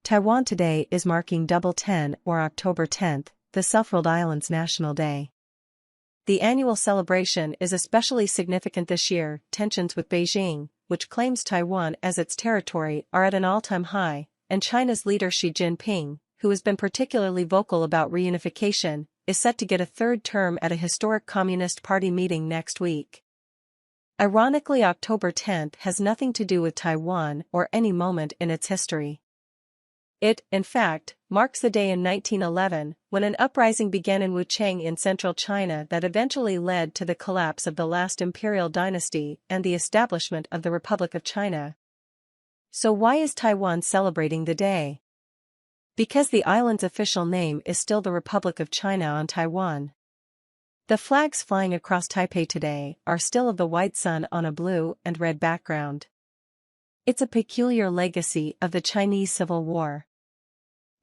Taiwan today is marking Double 10 or October 10th, the self-ruled island's National Day. The annual celebration is especially significant this year. Tensions with Beijing, which claims Taiwan as its territory, are at an all-time high, and China's leader Xi Jinping, who has been particularly vocal about reunification, is set to get a third term at a historic Communist Party meeting next week. Ironically, October 10th has nothing to do with Taiwan or any moment in its history. It, in fact, marks the day in 1911, when an uprising began in Wuchang in central China that eventually led to the collapse of the last imperial dynasty and the establishment of the Republic of China. So why is Taiwan celebrating the day? Because the island's official name is still the Republic of China on Taiwan. The flags flying across Taipei today are still of the white sun on a blue and red background. It's a peculiar legacy of the Chinese Civil War.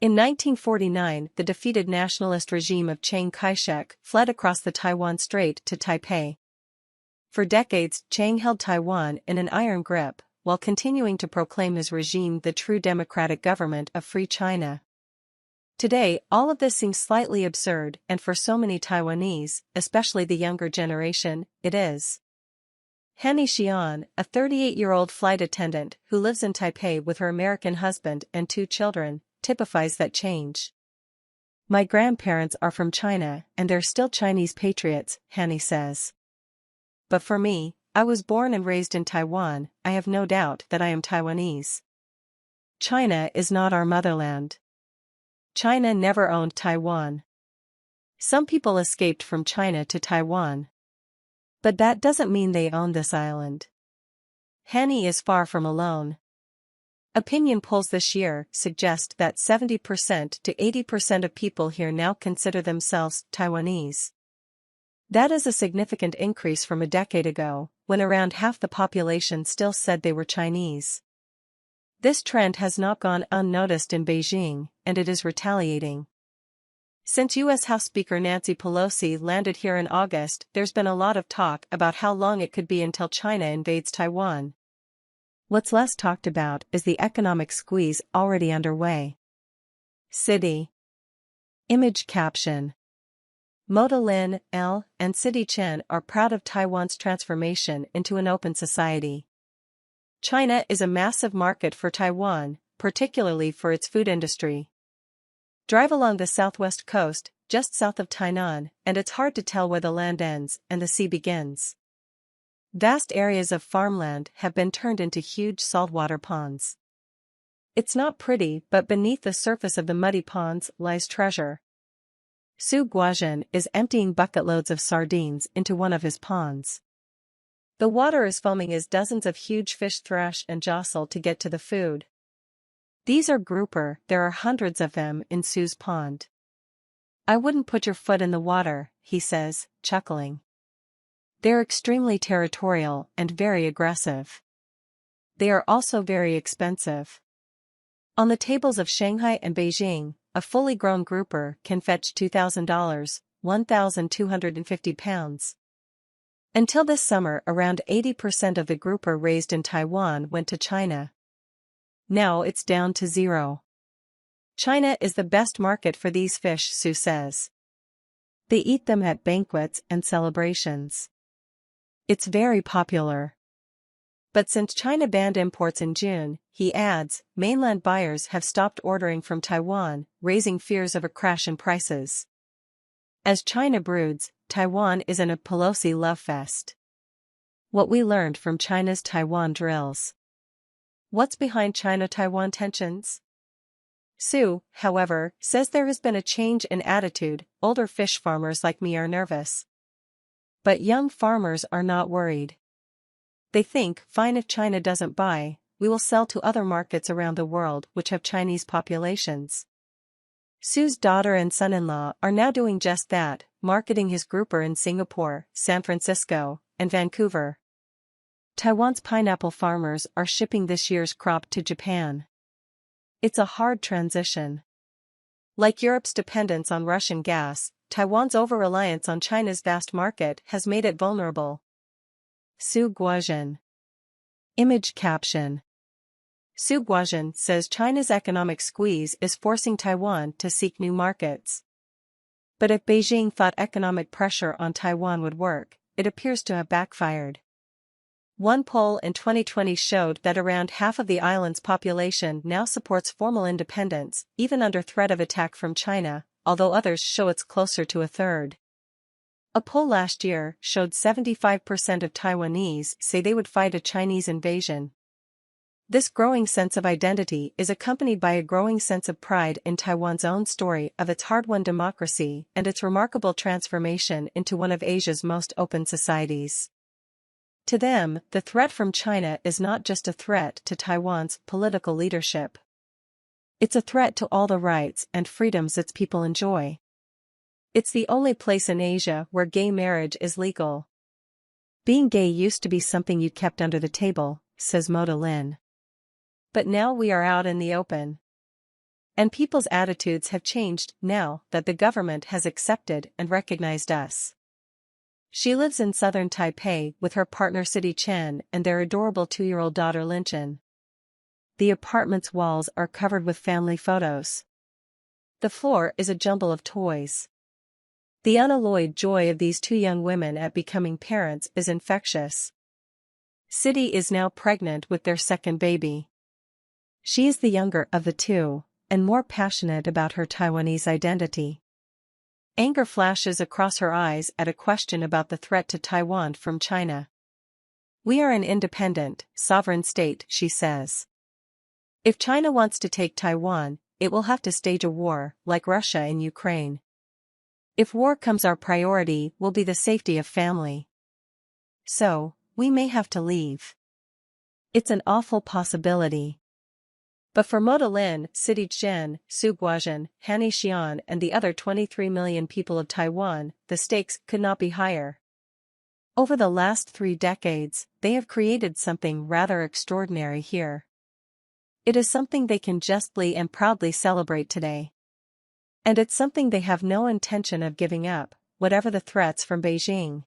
In 1949, the defeated nationalist regime of Chiang Kai-shek fled across the Taiwan Strait to Taipei. For decades, Chiang held Taiwan in an iron grip, while continuing to proclaim his regime the true democratic government of Free China. Today, all of this seems slightly absurd, and for so many Taiwanese, especially the younger generation, it is. Hanny Xian, a 38-year-old flight attendant who lives in Taipei with her American husband and 2 children, typifies that change. My grandparents are from China and they're still Chinese patriots, Hanny says. But for me, I was born and raised in Taiwan, I have no doubt that I am Taiwanese. China is not our motherland. China never owned Taiwan. Some people escaped from China to Taiwan. But that doesn't mean they own this island. Hanny is far from alone. Opinion polls this year suggest that 70% to 80% of people here now consider themselves Taiwanese. That is a significant increase from a decade ago, when around half the population still said they were Chinese. This trend has not gone unnoticed in Beijing, and it is retaliating. Since U.S. House Speaker Nancy Pelosi landed here in August, there's been a lot of talk about how long it could be until China invades Taiwan. What's less talked about is the economic squeeze already underway. City. Image caption. Mota Lin, L, and City Chen are proud of Taiwan's transformation into an open society. China is a massive market for Taiwan, particularly for its food industry. Drive along the southwest coast, just south of Tainan, and it's hard to tell where the land ends and the sea begins. Vast areas of farmland have been turned into huge saltwater ponds. It's not pretty, but beneath the surface of the muddy ponds lies treasure. Su Guozhen is emptying bucketloads of sardines into one of his ponds. The water is foaming as dozens of huge fish thrash and jostle to get to the food. These are grouper, there are hundreds of them in Su's pond. I wouldn't put your foot in the water, he says, chuckling. They're extremely territorial and very aggressive. They are also very expensive. On the tables of Shanghai and Beijing, a fully grown grouper can fetch $2,000, 1,250 pounds. Until this summer, around 80% of the grouper raised in Taiwan went to China. Now it's down to 0. China is the best market for these fish, Su says. They eat them at banquets and celebrations. It's very popular. But since China banned imports in June, he adds, mainland buyers have stopped ordering from Taiwan, raising fears of a crash in prices. As China broods, Taiwan is in a Pelosi love fest. What we learned from China's Taiwan drills. What's behind China-Taiwan tensions? Su, however, says there has been a change in attitude. Older fish farmers like me are nervous. But young farmers are not worried. They think, fine, if China doesn't buy, we will sell to other markets around the world which have Chinese populations. Su's daughter and son-in-law are now doing just that, marketing his grouper in Singapore, San Francisco, and Vancouver. Taiwan's pineapple farmers are shipping this year's crop to Japan. It's a hard transition. Like Europe's dependence on Russian gas, Taiwan's over-reliance on China's vast market has made it vulnerable. Su Guozhen. Image caption. Su Guozhen says China's economic squeeze is forcing Taiwan to seek new markets. But if Beijing thought economic pressure on Taiwan would work, it appears to have backfired. One poll in 2020 showed that around half of the island's population now supports formal independence, even under threat of attack from China, although others show it's closer to a third. A poll last year showed 75% of Taiwanese say they would fight a Chinese invasion. This growing sense of identity is accompanied by a growing sense of pride in Taiwan's own story of its hard-won democracy and its remarkable transformation into one of Asia's most open societies. To them, the threat from China is not just a threat to Taiwan's political leadership. It's a threat to all the rights and freedoms its people enjoy. It's the only place in Asia where gay marriage is legal. Being gay used to be something you kept under the table, says Moda Lin. But now we are out in the open. And people's attitudes have changed now that the government has accepted and recognized us. She lives in southern Taipei with her partner Sidi Chen and their adorable 2-year-old daughter Linchen. The apartment's walls are covered with family photos. The floor is a jumble of toys. The unalloyed joy of these two young women at becoming parents is infectious. Sidi is now pregnant with their second baby. She is the younger of the two, and more passionate about her Taiwanese identity. Anger flashes across her eyes at a question about the threat to Taiwan from China. We are an independent, sovereign state, she says. If China wants to take Taiwan, it will have to stage a war, like Russia in Ukraine. If war comes, our priority will be the safety of family. So, we may have to leave. It's an awful possibility. But for Moda Lin, Sidi Chen, Su Guozhen, Hanny Xian and the other 23 million people of Taiwan, the stakes could not be higher. Over the last 3 decades, they have created something rather extraordinary here. It is something they can justly and proudly celebrate today. And it's something they have no intention of giving up, whatever the threats from Beijing.